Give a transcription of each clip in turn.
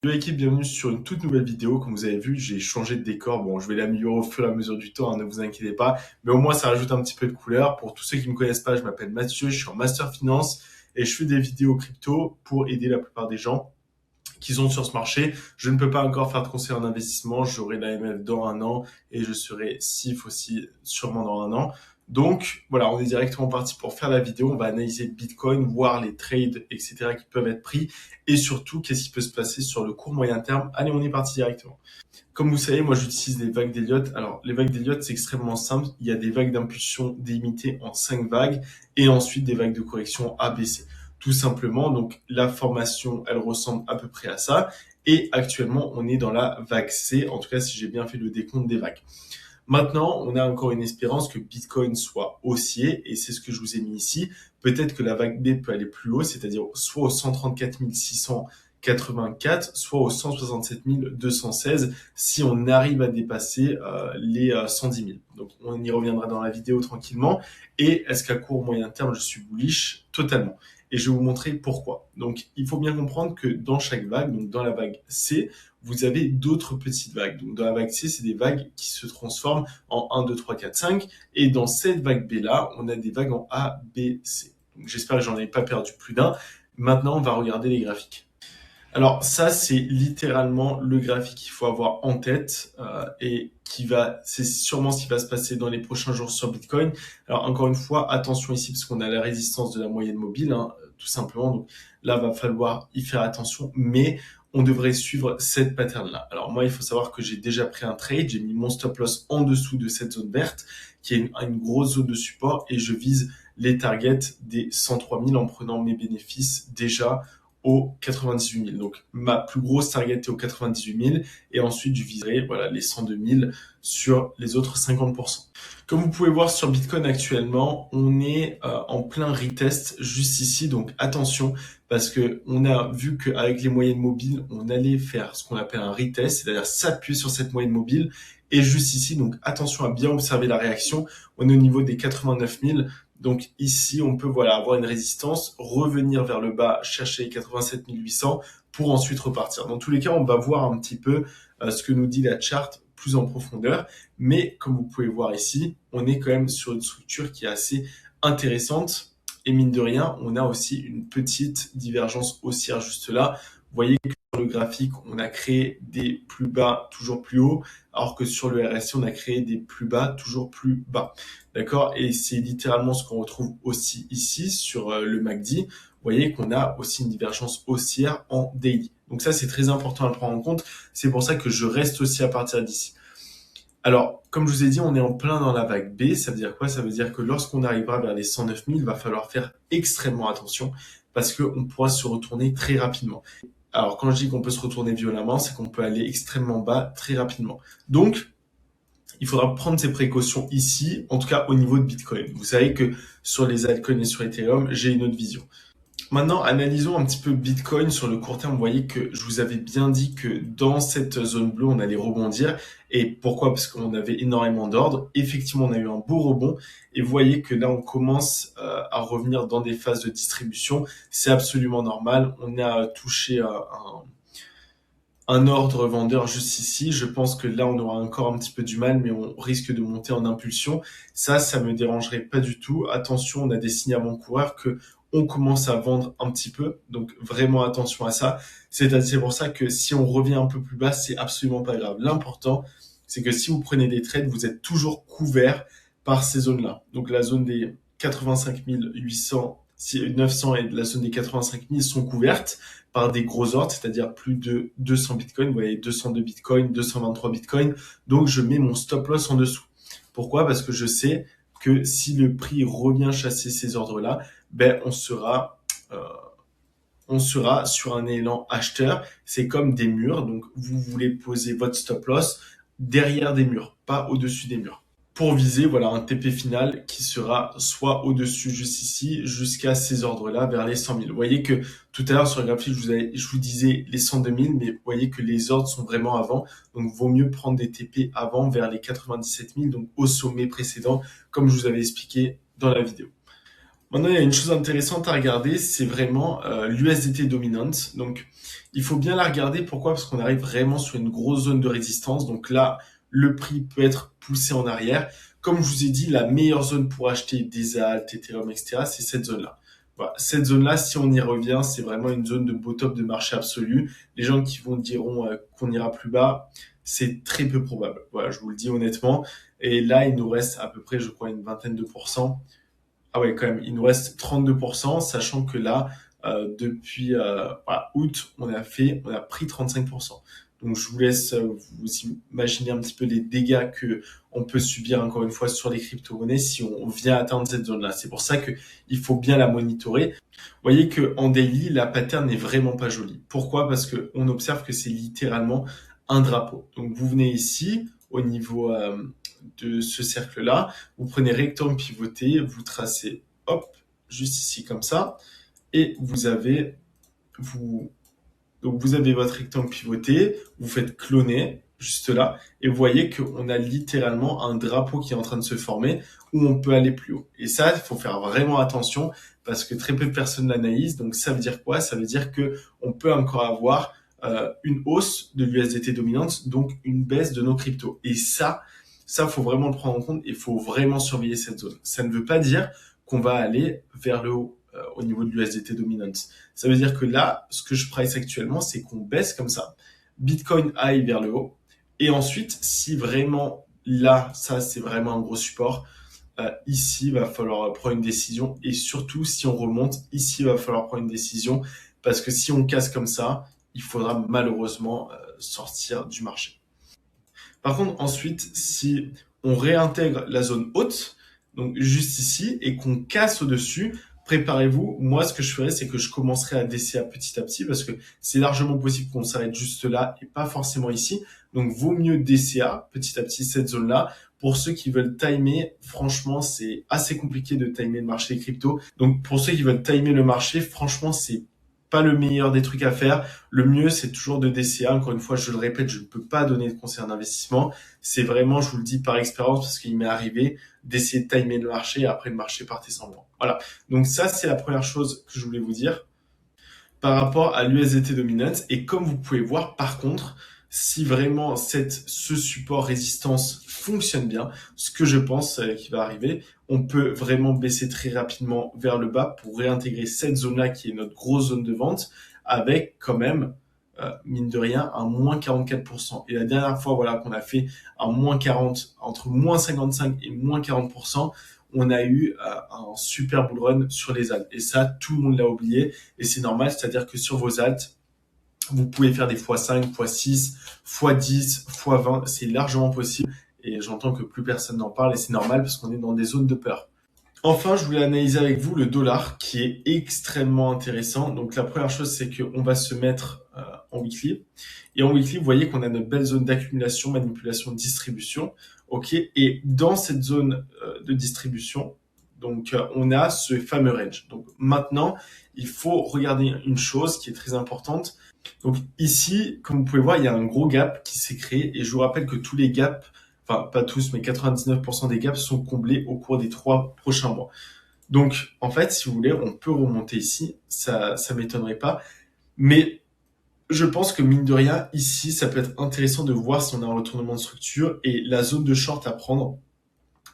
Yo équipe, bienvenue sur une toute nouvelle vidéo. Comme vous avez vu, j'ai changé de décor. Bon, je vais l'améliorer au fur et à mesure du temps, hein, ne vous inquiétez pas. Mais au moins, ça rajoute un petit peu de couleur. Pour tous ceux qui me connaissent pas, je m'appelle Mathieu, je suis en Master Finance et je fais des vidéos crypto pour aider la plupart des gens qui sont sur ce marché. Je ne peux pas encore faire de conseil en investissement. J'aurai l'AMF dans un an et je serai SIF aussi sûrement dans un an. Donc voilà, on est directement parti pour faire la vidéo. On va analyser le Bitcoin, voir les trades, etc. qui peuvent être pris et surtout qu'est-ce qui peut se passer sur le court moyen terme. Allez, on est parti directement. Comme vous savez, moi j'utilise les vagues d'Elliott. Alors les vagues d'Elliott, c'est extrêmement simple. Il y a des vagues d'impulsion délimitées en 5 vagues et ensuite des vagues de correction ABC. Tout simplement, donc la formation, elle ressemble à peu près à ça. Et actuellement, on est dans la vague C, en tout cas si j'ai bien fait le décompte des vagues. Maintenant, on a encore une espérance que Bitcoin soit haussier, et c'est ce que je vous ai mis ici. Peut-être que la vague B peut aller plus haut, c'est-à-dire soit au 134 684, soit au 167 216, si on arrive à dépasser les 110 000. Donc, on y reviendra dans la vidéo tranquillement. Et est-ce qu'à court ou moyen terme, je suis bullish? Totalement. Et je vais vous montrer pourquoi. Donc, il faut bien comprendre que dans chaque vague, donc dans la vague C, vous avez d'autres petites vagues. Donc, dans la vague C, c'est des vagues qui se transforment en 1, 2, 3, 4, 5. Et dans cette vague B-là, on a des vagues en A, B, C. Donc, j'espère que j'en ai pas perdu plus d'un. Maintenant, on va regarder les graphiques. Alors ça, c'est littéralement le graphique qu'il faut avoir en tête et c'est sûrement ce qui va se passer dans les prochains jours sur Bitcoin. Alors encore une fois, attention ici parce qu'on a la résistance de la moyenne mobile, hein, tout simplement. Donc là, va falloir y faire attention, mais on devrait suivre cette pattern-là. Alors moi, il faut savoir que j'ai déjà pris un trade, j'ai mis mon stop loss en dessous de cette zone verte, qui est une grosse zone de support, et je vise les targets des 103 000 en prenant mes bénéfices déjà aux 98 000. Donc, ma plus grosse target est aux 98 000 et ensuite, je viserai, voilà, les 102 000 sur les autres 50%. Comme vous pouvez voir sur Bitcoin actuellement, on est en plein retest juste ici. Donc, attention parce que on a vu qu'avec les moyennes mobiles, on allait faire ce qu'on appelle un retest, c'est-à-dire s'appuyer sur cette moyenne mobile. Et juste ici, donc attention à bien observer la réaction. On est au niveau des 89 000. Donc ici, on peut voilà avoir une résistance, revenir vers le bas, chercher les 87 800 pour ensuite repartir. Dans tous les cas, on va voir un petit peu ce que nous dit la charte plus en profondeur. Mais comme vous pouvez voir ici, on est quand même sur une structure qui est assez intéressante. Et mine de rien, on a aussi une petite divergence haussière juste là. Vous voyez que sur le graphique, on a créé des plus bas toujours plus hauts, alors que sur le RSI, on a créé des plus bas toujours plus bas. D'accord? Et c'est littéralement ce qu'on retrouve aussi ici sur le MACD. Vous voyez qu'on a aussi une divergence haussière en daily. Donc ça, c'est très important à le prendre en compte. C'est pour ça que je reste aussi à partir d'ici. Alors, comme je vous ai dit, on est en plein dans la vague B. Ça veut dire quoi? Ça veut dire que lorsqu'on arrivera vers les 109 000, il va falloir faire extrêmement attention parce qu'on pourra se retourner très rapidement. Alors, quand je dis qu'on peut se retourner violemment, c'est qu'on peut aller extrêmement bas très rapidement. Donc, il faudra prendre ses précautions ici, en tout cas au niveau de Bitcoin. Vous savez que sur les altcoins et sur Ethereum, j'ai une autre vision. Maintenant, analysons un petit peu Bitcoin sur le court terme. Vous voyez que je vous avais bien dit que dans cette zone bleue, on allait rebondir. Et pourquoi? Parce qu'on avait énormément d'ordre. Effectivement, on a eu un beau rebond. Et vous voyez que là, on commence à revenir dans des phases de distribution. C'est absolument normal. On a touché un ordre vendeur juste ici. Je pense que là, on aura encore un petit peu du mal, mais on risque de monter en impulsion. Ça me dérangerait pas du tout. Attention, on a des signes avant-coureurs que on commence à vendre un petit peu. Donc, vraiment attention à ça. C'est pour ça que si on revient un peu plus bas, c'est absolument pas grave. L'important, c'est que si vous prenez des trades, vous êtes toujours couvert par ces zones-là. Donc, la zone des 85 800, 900 et la zone des 85 000 sont couvertes par des gros ordres, c'est-à-dire plus de 200 bitcoins. Vous voyez, 202 bitcoins, 223 bitcoins. Donc, je mets mon stop loss en dessous. Pourquoi? Parce que je sais que si le prix revient chasser ces ordres-là, ben, on sera sur un élan acheteur. C'est comme des murs. Donc, vous voulez poser votre stop loss derrière des murs, pas au-dessus des murs, pour viser voilà un TP final qui sera soit au-dessus juste ici jusqu'à ces ordres-là vers les 100 000. Vous voyez que tout à l'heure sur le graphique je vous disais les 102 000, mais vous voyez que les ordres sont vraiment avant, donc vaut mieux prendre des TP avant vers les 97 000, donc au sommet précédent, comme je vous avais expliqué dans la vidéo. Maintenant, il y a une chose intéressante à regarder, c'est vraiment l'USDT dominante. Donc, il faut bien la regarder. Pourquoi? Parce qu'on arrive vraiment sur une grosse zone de résistance. Donc là, le prix peut être poussé en arrière. Comme je vous ai dit, la meilleure zone pour acheter des alt, Ethereum, etc., c'est cette zone-là. Voilà. Cette zone-là, si on y revient, c'est vraiment une zone de bottom de marché absolu. Les gens qui vont diront qu'on ira plus bas, c'est très peu probable. Voilà, je vous le dis honnêtement. Et là, il nous reste à peu près, je crois, une vingtaine de pourcents. Ah ouais, quand même, il nous reste 32%, sachant que là, depuis voilà, août, on a pris 35%. Donc, je vous laisse vous imaginer un petit peu les dégâts que on peut subir encore une fois sur les crypto-monnaies si on vient atteindre cette zone-là. C'est pour ça que il faut bien la monitorer. Vous voyez que en daily, la pattern n'est vraiment pas jolie. Pourquoi? Parce que on observe que c'est littéralement un drapeau. Donc, vous venez ici au niveau de ce cercle-là, vous prenez rectangle pivoté, vous tracez, hop, juste ici comme ça, et vous, donc vous avez votre rectangle pivoté, vous faites cloner juste là, et vous voyez qu'on a littéralement un drapeau qui est en train de se former où on peut aller plus haut. Et ça, il faut faire vraiment attention parce que très peu de personnes l'analysent. Donc ça veut dire quoi? Ça veut dire que on peut encore avoir une hausse de l'USDT dominante, donc une baisse de nos cryptos. Et ça, faut vraiment le prendre en compte et il faut vraiment surveiller cette zone. Ça ne veut pas dire qu'on va aller vers le haut au niveau de l'USDT dominante. Ça veut dire que là, ce que je price actuellement, c'est qu'on baisse comme ça. Bitcoin aille vers le haut. Et ensuite, si vraiment là, ça c'est vraiment un gros support, ici, il va falloir prendre une décision. Et surtout, si on remonte, ici, il va falloir prendre une décision. Parce que si on casse comme ça, il faudra malheureusement sortir du marché. Par contre, ensuite, si on réintègre la zone haute, donc juste ici, et qu'on casse au-dessus, préparez-vous. Moi, ce que je ferais, c'est que je commencerai à DCA petit à petit parce que c'est largement possible qu'on s'arrête juste là et pas forcément ici. Donc, vaut mieux DCA petit à petit cette zone-là. Pour ceux qui veulent timer, franchement, c'est assez compliqué de timer le marché crypto. Donc, pour ceux qui veulent timer le marché, franchement, c'est pas le meilleur des trucs à faire. Le mieux, c'est toujours de DCA. Encore une fois, je le répète, je ne peux pas donner de conseils en investissement. C'est vraiment, je vous le dis par expérience, parce qu'il m'est arrivé d'essayer de timer le marché et après le marché partait sans moi. Voilà. Donc ça, c'est la première chose que je voulais vous dire par rapport à l'USDT dominance. Et comme vous pouvez voir, par contre, si vraiment ce support résistance fonctionne bien, ce que je pense qui va arriver, on peut vraiment baisser très rapidement vers le bas pour réintégrer cette zone-là qui est notre grosse zone de vente avec quand même, mine de rien, un moins 44%. Et la dernière fois voilà, qu'on a fait un moins 40, entre moins 55 et moins 40%, on a eu un super bull run sur les alts. Et ça, tout le monde l'a oublié. Et c'est normal, c'est-à-dire que sur vos alts, vous pouvez faire des x5, x6, x10, x20. C'est largement possible. Et j'entends que plus personne n'en parle et c'est normal parce qu'on est dans des zones de peur. Enfin, je voulais analyser avec vous le dollar qui est extrêmement intéressant. Donc la première chose, c'est qu'on va se mettre en weekly. Et en weekly, vous voyez qu'on a notre belle zone d'accumulation, manipulation, distribution. OK. Et dans cette zone de distribution, donc on a ce fameux range. Donc maintenant, il faut regarder une chose qui est très importante. Donc ici, comme vous pouvez voir, il y a un gros gap qui s'est créé. Et je vous rappelle que tous les gaps, enfin pas tous, mais 99% des gaps sont comblés au cours des 3 prochains mois. Donc en fait, si vous voulez, on peut remonter ici, ça m'étonnerait pas. Mais je pense que mine de rien, ici, ça peut être intéressant de voir si on a un retournement de structure et la zone de short à prendre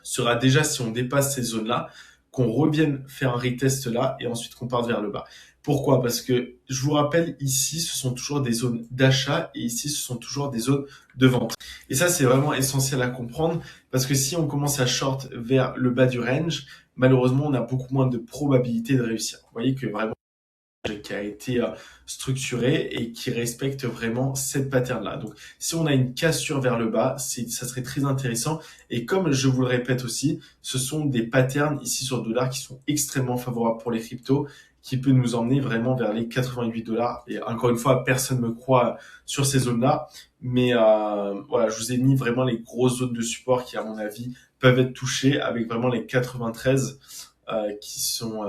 sera déjà si on dépasse ces zones-là, qu'on revienne faire un retest là et ensuite qu'on parte vers le bas. Pourquoi? Parce que je vous rappelle, ici, ce sont toujours des zones d'achat et ici, ce sont toujours des zones de vente. Et ça, c'est vraiment essentiel à comprendre parce que si on commence à short vers le bas du range, malheureusement, on a beaucoup moins de probabilité de réussir. Vous voyez que vraiment, qui a été structuré et qui respecte vraiment cette pattern-là. Donc, si on a une cassure vers le bas, ça serait très intéressant. Et comme je vous le répète aussi, ce sont des patterns ici sur le dollar qui sont extrêmement favorables pour les cryptos, qui peut nous emmener vraiment vers les 88 dollars. Et encore une fois, personne ne me croit sur ces zones-là. Mais voilà, je vous ai mis vraiment les grosses zones de support qui, à mon avis, peuvent être touchées avec vraiment les 93 qui sont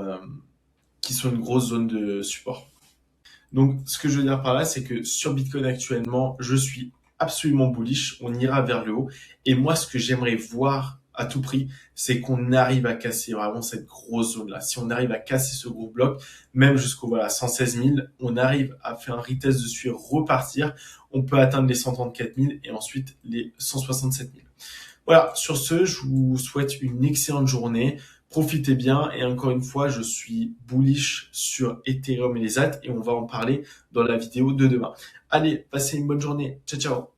une grosse zone de support. Donc, ce que je veux dire par là, c'est que sur Bitcoin actuellement, je suis absolument bullish. On ira vers le haut. Et moi, ce que j'aimerais voir à tout prix, c'est qu'on arrive à casser vraiment cette grosse zone-là. Si on arrive à casser ce gros bloc, même jusqu'au 116 000, on arrive à faire un retest dessus et repartir. On peut atteindre les 134 000 et ensuite les 167 000. Voilà, sur ce, je vous souhaite une excellente journée. Profitez bien et encore une fois, je suis bullish sur Ethereum et les AT et on va en parler dans la vidéo de demain. Allez, passez une bonne journée. Ciao, ciao.